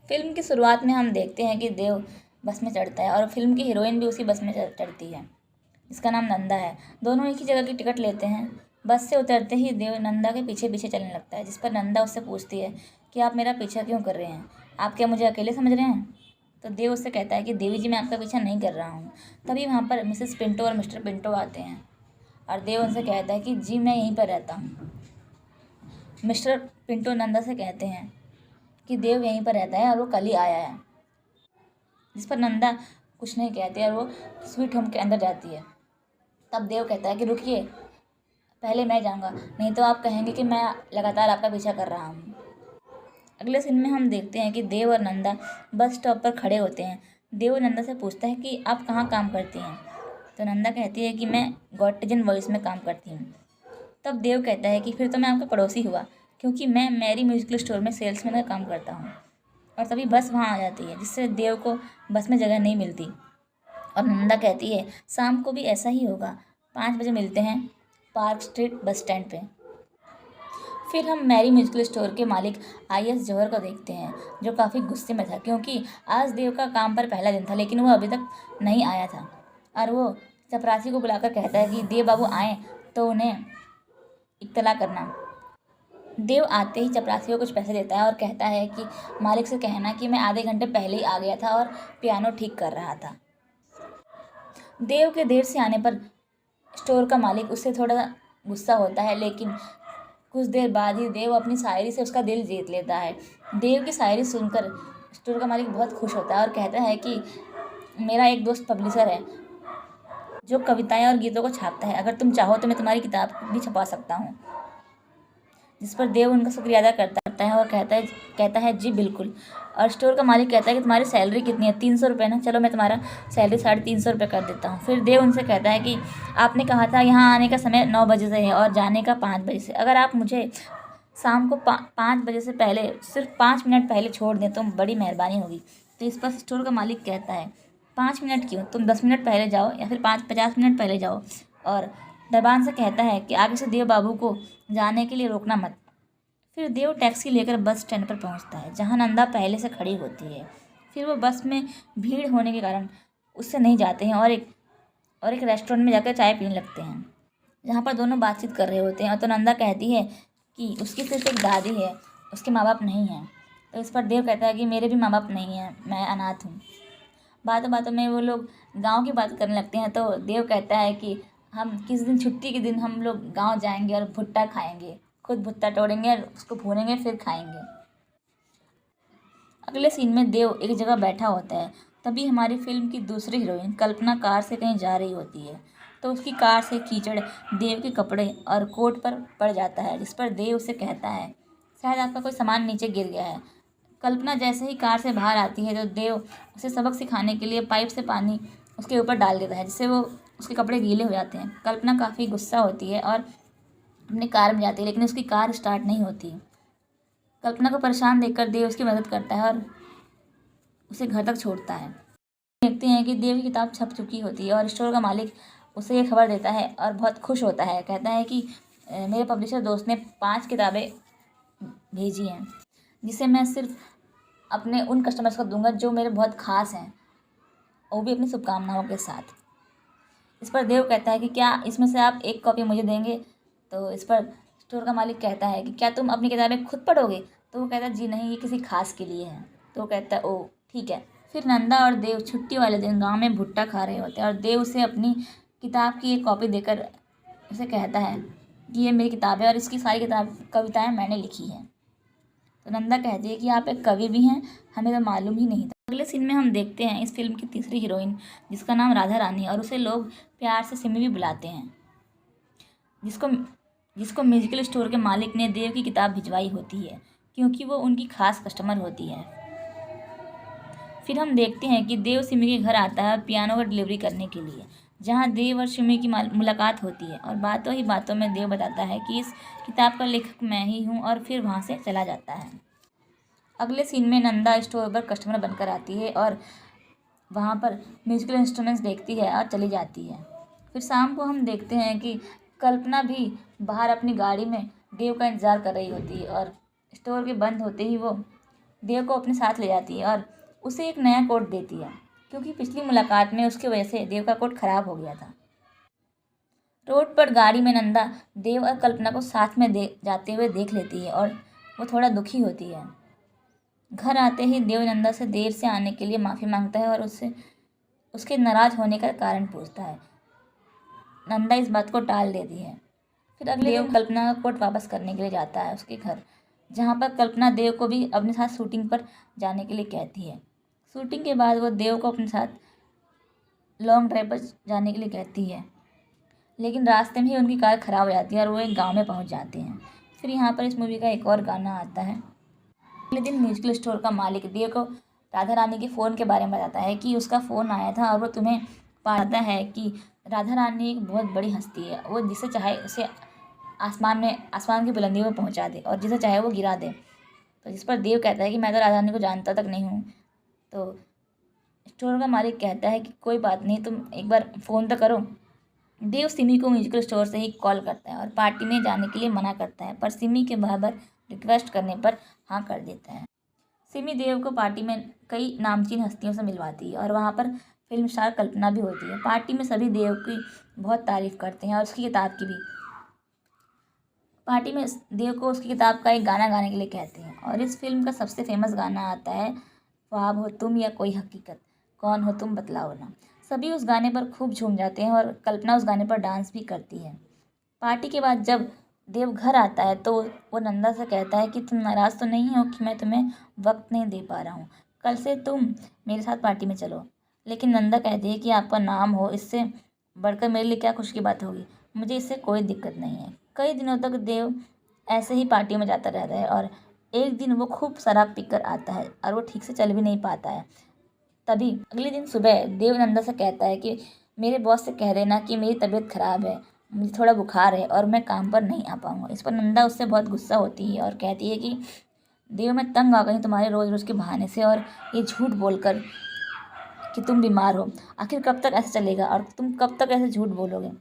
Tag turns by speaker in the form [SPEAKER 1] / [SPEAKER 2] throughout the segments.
[SPEAKER 1] Film की शुरुआत में हम देखते हैं कि देव बस में चढ़ता है और फिल्म की हीरोइन भी उसी बस में चढ़ती है, जिसका नाम नंदा है। दोनों एक ही जगह की टिकट लेते हैं। बस से उतरते ही देव नंदा के पीछे पीछे चलने लगता है, जिस पर नंदा उससे पूछती है कि आप मेरा पीछा क्यों कर रहे हैं? आप क्या मुझे अकेले समझ रहे हैं? तो देव उससे कहता है कि देवी जी, मैं आपका पीछा नहीं कर रहा हूँ। तभी वहाँ पर मिसेस पिंटो और मिस्टर पिंटो आते हैं और देव उनसे कहता है कि जी मैं यहीं पर रहता हूँ। मिस्टर पिंटो नंदा से कहते हैं कि देव यहीं पर रहता है और वो कल ही आया है, जिस पर नंदा कुछ नहीं कहती और वो स्वीट होम के अंदर जाती है। तब देव कहता है कि रुकिए, पहले मैं जाऊंगा, नहीं तो आप कहेंगे कि मैं लगातार आपका पीछा कर रहा हूँ। अगले सीन में हम देखते हैं कि देव और नंदा बस स्टॉप पर खड़े होते हैं। देव नंदा से पूछता है कि आप कहाँ काम करती हैं? तो नंदा कहती है कि मैं गॉटिजन वॉइस में काम करती हूँ। तब देव कहता है कि फिर तो मैं आपका पड़ोसी हुआ, क्योंकि मैं मैरी म्यूजिकल स्टोर में सेल्समैन का काम करता हूँ। और तभी बस वहाँ आ जाती है, जिससे देव को बस में जगह नहीं मिलती और नंदा कहती है शाम को भी ऐसा ही होगा, 5 बजे मिलते हैं पार्क स्ट्रीट बस स्टैंड पे। फिर हम मैरी म्यूजिकल स्टोर के मालिक IS जौहर को देखते हैं, जो काफ़ी गुस्से में था क्योंकि आज देव का काम पर पहला दिन था, लेकिन वो अभी तक नहीं आया था। और वो चपरासी को बुलाकर कहता है कि देव बाबू आए तो उन्हें इत्तला करना। देव आते ही चपरासी को कुछ पैसे देता है और कहता है कि मालिक से कहना कि मैं आधे घंटे पहले ही आ गया था और पियानो ठीक कर रहा था। देव के देर से आने पर स्टोर का मालिक उससे थोड़ा गुस्सा होता है, लेकिन कुछ देर बाद ही देव अपनी शायरी से उसका दिल जीत लेता है। देव की शायरी सुनकर स्टोर का मालिक बहुत खुश होता है और कहता है कि मेरा एक दोस्त पब्लिशर है जो कविताएं और गीतों को छापता है, अगर तुम चाहो तो मैं तुम्हारी किताब भी छपवा सकता हूँ। जिस पर देव उनका शुक्रिया अदा करता है और कहता है जी बिल्कुल। और स्टोर का मालिक कहता है कि तुम्हारी सैलरी कितनी है? 300 रुपये ना, चलो मैं तुम्हारा सैलरी 350 रुपये कर देता हूँ। फिर देव उनसे कहता है कि आपने कहा था यहाँ आने का समय 9 बजे से है और जाने का 5 बजे से, अगर आप मुझे शाम को 5 बजे से पहले सिर्फ 5 मिनट पहले छोड़ दें तो बड़ी मेहरबानी होगी। तो इस पर स्टोर का मालिक कहता है 5 मिनट क्यों, तुम 10 मिनट पहले जाओ या फिर 50 मिनट पहले जाओ। और दरबान से कहता है कि आगे से देव बाबू को जाने के लिए रोकना मत। फिर देव टैक्सी लेकर बस स्टैंड पर पहुंचता है, जहां नंदा पहले से खड़ी होती है। फिर वो बस में भीड़ होने के कारण उससे नहीं जाते हैं और एक रेस्टोरेंट में जाकर चाय पीने लगते हैं, जहाँ पर दोनों बातचीत कर रहे होते हैं। तो नंदा कहती है कि उसकी सिर्फ एक दादी है, उसके माँ बाप नहीं हैं। तो इस पर देव कहता है कि मेरे भी माँ बाप नहीं हैं, मैं अनाथ हूँ। बातों बातों में वो लोग गांव की बात करने लगते हैं। तो देव कहता है कि हम किस दिन छुट्टी के दिन हम लोग गांव जाएंगे और भुट्टा खाएंगे, खुद भुट्टा तोड़ेंगे, उसको भूनेंगे, फिर खाएंगे। अगले सीन में देव एक जगह बैठा होता है। तभी हमारी फिल्म की दूसरी हीरोइन कल्पना कार से कहीं जा रही होती है, तो उसकी कार से कीचड़ देव के कपड़े और कोट पर पड़ जाता है, जिस पर देव उसे कहता है शायद आपका कोई सामान नीचे गिर गया है। कल्पना जैसे ही कार से बाहर आती है तो देव उसे सबक सिखाने के लिए पाइप से पानी उसके ऊपर डाल देता है, जिससे वो उसके कपड़े गीले हो जाते हैं। कल्पना काफ़ी गुस्सा होती है और अपनी कार में जाती है, लेकिन उसकी कार स्टार्ट नहीं होती। कल्पना को परेशान देखकर देव उसकी मदद करता है और उसे घर तक छोड़ता है। देखते हैं कि देव की किताब छप चुकी होती है और स्टोर का मालिक उसे ये खबर देता है और बहुत खुश होता है। कहता है कि मेरे पब्लिशर दोस्त ने 5 किताबें भेजी हैं, जिसे मैं सिर्फ अपने उन कस्टमर्स को दूंगा जो मेरे बहुत ख़ास हैं, वो भी अपनी शुभकामनाओं के साथ। इस पर देव कहता है कि क्या इसमें से आप एक कॉपी मुझे देंगे? तो इस पर स्टोर का मालिक कहता है कि क्या तुम अपनी किताबें खुद पढ़ोगे? तो वो कहता है जी नहीं, ये किसी खास के लिए है। तो वो कहता है ओ ठीक है। फिर नंदा और देव छुट्टी वाले दिन गांव में भुट्टा खा रहे होते हैं और देव उसे अपनी किताब की एक कॉपी देकर उसे कहता है कि ये मेरी किताब है और इसकी सारी कविताएं मैंने लिखी हैं। तो नंदा कहती है कि आप एक कवि भी हैं, हमें तो मालूम ही नहीं था। अगले सीन में हम देखते हैं इस फिल्म की तीसरी हीरोइन, जिसका नाम राधा रानी और उसे लोग प्यार से सिमी भी बुलाते हैं, जिसको जिसको म्यूजिकल स्टोर के मालिक ने देव की किताब भिजवाई होती है, क्योंकि वो उनकी खास कस्टमर होती है। फिर हम देखते हैं कि देव सिमी के घर आता है पियानो का डिलीवरी करने के लिए, जहाँ देव और सिमी की मुलाकात होती है और बातों ही बातों में देव बताता है कि इस किताब का लेखक मैं ही हूँ और फिर वहाँ से चला जाता है। अगले सीन में नंदा स्टोर पर कस्टमर बनकर आती है और वहाँ पर म्यूजिकल इंस्ट्रूमेंट्स देखती है और चली जाती है। फिर शाम को हम देखते हैं कि कल्पना भी बाहर अपनी गाड़ी में देव का इंतज़ार कर रही होती है और स्टोर के बंद होते ही वो देव को अपने साथ ले जाती है और उसे एक नया कोट देती है, क्योंकि पिछली मुलाकात में उसकी वजह से देव का कोट खराब हो गया था। रोड पर गाड़ी में नंदा देव और कल्पना को साथ में जाते हुए देख लेती है और वो थोड़ा दुखी होती है। घर आते ही देव नंदा से देर से आने के लिए माफ़ी मांगता है और उससे उसके नाराज़ होने का कारण पूछता है। नंदा इस बात को टाल देती है। फिर अगले देव कल्पना का कोट वापस करने के लिए जाता है उसके घर, जहाँ पर कल्पना देव को भी अपने साथ शूटिंग पर जाने के लिए कहती है। शूटिंग के बाद वो देव को अपने साथ लॉन्ग ड्राइव पर जाने के लिए कहती है, लेकिन रास्ते में ही उनकी कार ख़राब हो जाती है और वो एक गांव में पहुंच जाते हैं। फिर यहाँ पर इस मूवी का एक और गाना आता है। अगले दिन म्यूजिकल स्टोर का मालिक देव को राधा रानी के फ़ोन के बारे में बताता है कि उसका फ़ोन आया था और वो तुम्हें पाता है कि राधा रानी एक बहुत बड़ी हस्ती है, वो जिसे चाहे उसे आसमान की बुलंदियों में पहुंचा दे और जिसे चाहे वो गिरा दे। तो जिस पर देव कहता है कि मैं तो राधा रानी को जानता तक नहीं हूँ। तो स्टोर का मालिक कहता है कि कोई बात नहीं, तुम एक बार फ़ोन तो करो। देव सिमी को म्यूजिकल स्टोर से ही कॉल करता है और पार्टी में जाने के लिए मना करता है, पर सिमी के बार रिक्वेस्ट करने पर हाँ कर देता है। सिमी देव को पार्टी में कई नामचीन हस्तियों से मिलवाती है और वहाँ पर फिल्म स्टार कल्पना भी होती है। पार्टी में सभी देव की बहुत तारीफ़ करते हैं और उसकी किताब की भी। पार्टी में देव को उसकी किताब का एक गाना गाने के लिए कहते हैं और इस फिल्म का सबसे फेमस गाना आता है, ख्वाब हो तुम या कोई हकीकत, कौन हो तुम बतलाओ ना। सभी उस गाने पर खूब झूम जाते हैं और कल्पना उस गाने पर डांस भी करती है। पार्टी के बाद जब देव घर आता है तो वो नंदा से कहता है कि तुम नाराज़ तो नहीं हो कि मैं तुम्हें वक्त नहीं दे पा रहा हूँ, कल से तुम मेरे साथ पार्टी में चलो। लेकिन नंदा कहती है कि आपका नाम हो, इससे बढ़कर मेरे लिए क्या खुशी की बात होगी, मुझे इससे कोई दिक्कत नहीं है। कई दिनों तक देव ऐसे ही पार्टियों में जाता रहता है और एक दिन वो खूब शराब पीकर आता है और वो ठीक से चल भी नहीं पाता है। तभी अगले दिन सुबह देव नंदा से कहता है कि मेरे बॉस से कह देना कि मेरी तबीयत ख़राब है, मुझे थोड़ा बुखार है और मैं काम पर नहीं आ पाऊँगा। इस पर नंदा उससे बहुत गुस्सा होती है और कहती है कि देव, मैं तंग आ गई तुम्हारे रोज़ रोज़ के बहाने से और ये झूठ बोलकर कि तुम बीमार हो। आखिर कब तक ऐसे चलेगा और तुम कब तक ऐसे झूठ बोलोगे।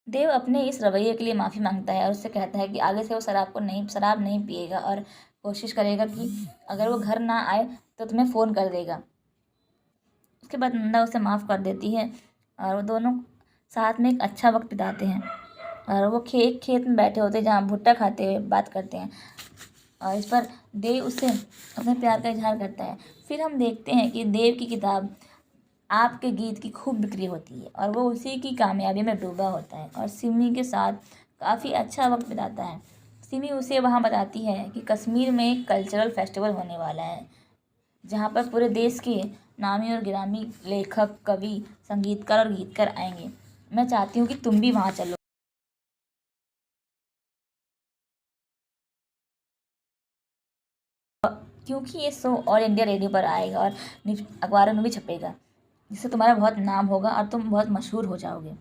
[SPEAKER 1] देव अपने इस रवैये के लिए माफ़ी मांगता है और उससे कहता है कि आगे से वो शराब नहीं पिएगा और कोशिश करेगा कि अगर वो घर ना आए तो तुम्हें फ़ोन कर देगा। उसके बाद नंदा उसे माफ़ कर देती है और वो दोनों साथ में एक अच्छा वक्त बिताते हैं और वो एक खेत में बैठे होते हैं जहाँ भुट्टा खाते हुए बात करते हैं और इस पर देव उससे अपने प्यार का इजहार करता है। फिर हम देखते हैं कि देव की किताब आपके गीत की खूब बिक्री होती है और वो उसी की कामयाबी में डूबा होता है और सिमी के साथ काफ़ी अच्छा वक्त बिताता है। सिमी उसे वहाँ बताती है कि कश्मीर में एक कल्चरल फेस्टिवल होने वाला है, जहाँ पर पूरे देश के नामी और गिरामी लेखक, कवि, संगीतकार और गीतकार आएंगे। मैं चाहती हूँ कि तुम भी वहाँ चलो, क्योंकि ये शो ऑल इंडिया रेडियो पर आएगा और अखबारों में भी छपेगा, जिससे तुम्हारा बहुत नाम होगा और तुम बहुत मशहूर हो जाओगे।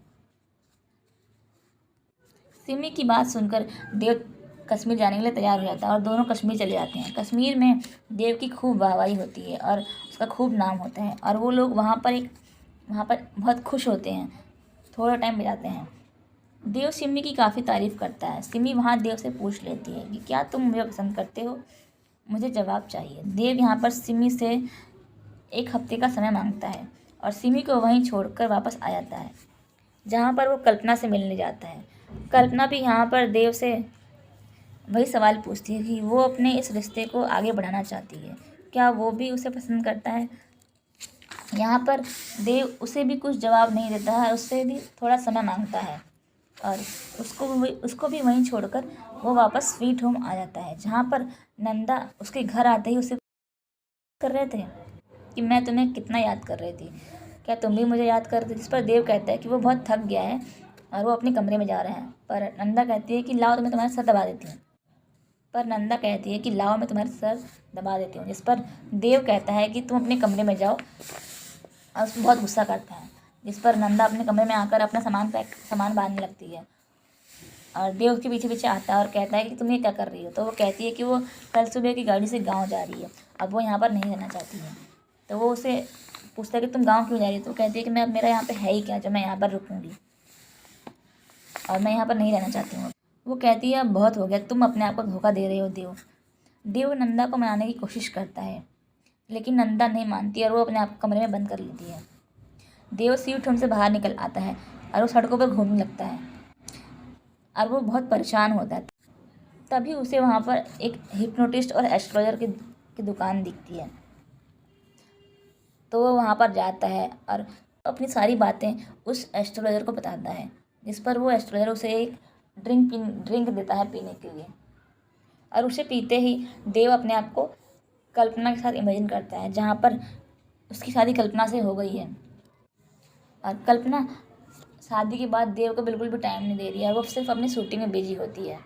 [SPEAKER 1] सिमी की बात सुनकर देव कश्मीर जाने के लिए तैयार हो जाता है और दोनों कश्मीर चले जाते हैं। कश्मीर में देव की खूब वाहवाही होती है और उसका खूब नाम होता है और वो लोग वहाँ पर बहुत खुश होते हैं, थोड़ा टाइम बिताते हैं। देव सिमी की काफ़ी तारीफ़ करता है। सिमी वहाँ देव से पूछ लेती है कि क्या तुम मुझे पसंद करते हो, मुझे जवाब चाहिए। देव यहाँ पर सिमी से एक हफ्ते का समय मांगता है और सिमी को वहीं छोड़कर वापस आ जाता है, जहाँ पर वो कल्पना से मिलने जाता है। कल्पना भी यहाँ पर देव से वही सवाल पूछती है कि वो अपने इस रिश्ते को आगे बढ़ाना चाहती है, क्या वो भी उसे पसंद करता है। यहाँ पर देव उसे भी कुछ जवाब नहीं देता है, उससे भी थोड़ा समय मांगता है और उसको भी वहीं छोड़कर वो वापस स्वीट होम आ जाता है, जहाँ पर नंदा उसके घर आते ही उसे कर रहे थे कि मैं तुम्हें कितना याद कर रही थी, क्या तुम भी मुझे याद कर रहे थे। जिस पर देव कहता है कि वो बहुत थक गया है और वो अपने कमरे में जा रहे हैं, पर नंदा कहती है कि लाओ मैं तुम्हारे सर दबा देती हूँ। जिस पर देव कहता है कि तुम अपने कमरे में जाओ और उसमें बहुत गुस्सा करता है, जिस पर नंदा अपने कमरे में आकर अपना सामान बांधने लगती है और देव उसके पीछे पीछे आता है और कहता है कि तुम ये क्या कर रही हो। तो वो कहती है कि वो कल सुबह की गाड़ी से गाँव जा रही है, अब वो यहाँ पर नहीं रहना चाहती है। तो वो उसे पूछता है कि तुम गाँव क्यों जा रही हो। तो कहती है कि मैं मेरा यहाँ पे है ही क्या जो मैं यहाँ पर रुकूँगी और मैं यहाँ पर नहीं रहना चाहती हूँ। वो कहती है अब बहुत हो गया, तुम अपने आप को धोखा दे रहे हो देव। देव नंदा को मनाने की कोशिश करता है, लेकिन नंदा नहीं मानती और वो अपने आप को कमरे में बंद कर लेती है। देव स्वीट होम से बाहर निकल आता है और वो सड़कों पर घूमने लगता है और वो बहुत परेशान होता है। तभी उसे वहाँ पर एक हिप्नोटिस्ट और एस्ट्रोलॉजर की दुकान दिखती है। तो वो वहाँ पर जाता है और अपनी सारी बातें उस एस्ट्रोलॉजर को बताता है, जिस पर वो एस्ट्रोलॉजर उसे एक ड्रिंक देता है पीने के लिए। और उसे पीते ही देव अपने आप को कल्पना के साथ इमेजिन करता है, जहाँ पर उसकी शादी कल्पना से हो गई है। और कल्पना शादी के बाद देव को बिल्कुल भी टाइम नहीं दे रही है, वो सिर्फ अपनी शूटिंग में बिजी होती है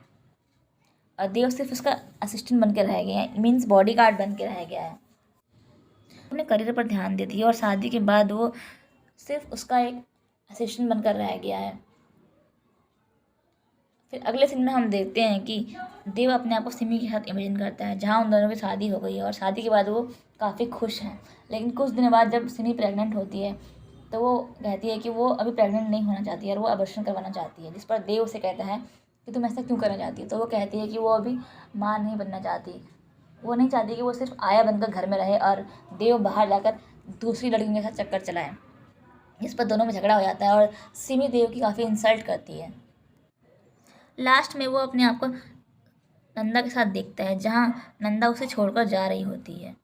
[SPEAKER 1] और देव सिर्फ उसका असिस्टेंट बन के रह गया है, मीन्स बॉडी गार्ड बन के रह गया है। अपने करियर पर ध्यान देती है और शादी के बाद वो सिर्फ उसका एक असिस्टेंट बनकर रह गया है। फिर अगले सीन में हम देखते हैं कि देव अपने आप को सिमी के साथ इमेजिन करता है, जहाँ उन दोनों की शादी हो गई है और शादी के बाद वो काफ़ी खुश हैं। लेकिन कुछ दिन बाद जब सिमी प्रेग्नेंट होती है तो वो कहती है कि वो अभी प्रेग्नेंट नहीं होना चाहती है और वो अबॉर्शन करवाना चाहती है, जिस पर देव उसे कहता है कि तुम ऐसा क्यों करना चाहती है। तो वो कहती है कि वो अभी माँ नहीं बनना चाहती, वो नहीं चाहती कि वो सिर्फ आया बनकर घर में रहे और देव बाहर जाकर दूसरी लड़कियों के साथ चक्कर चलाए। जिस पर दोनों में झगड़ा हो जाता है और सिमी देव की काफ़ी इंसल्ट करती है। लास्ट में वो अपने आप को नंदा के साथ देखता है, जहाँ नंदा उसे छोड़कर जा रही होती है।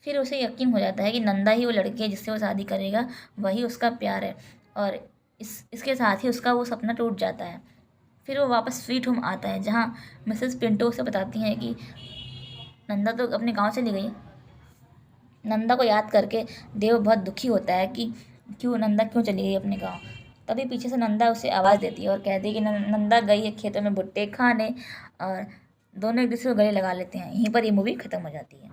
[SPEAKER 1] फिर उसे यकीन हो जाता है कि नंदा ही वो लड़की है जिससे वो शादी करेगा, वही उसका प्यार है। और इसके साथ ही उसका वो सपना टूट जाता है। फिर वो वापस स्वीट होम आता है, जहाँ मिसेस पिंटो उसे बताती हैं कि नंदा तो अपने गांव चली गई। नंदा को याद करके देव बहुत दुखी होता है कि नंदा क्यों चली गई अपने गांव। तभी पीछे से नंदा उसे आवाज़ देती है और कहती है कि नंदा गई है खेतों में भुट्टे खाने, और दोनों एक दूसरे को गले लगा लेते हैं। यहीं पर ये मूवी ख़त्म हो जाती है।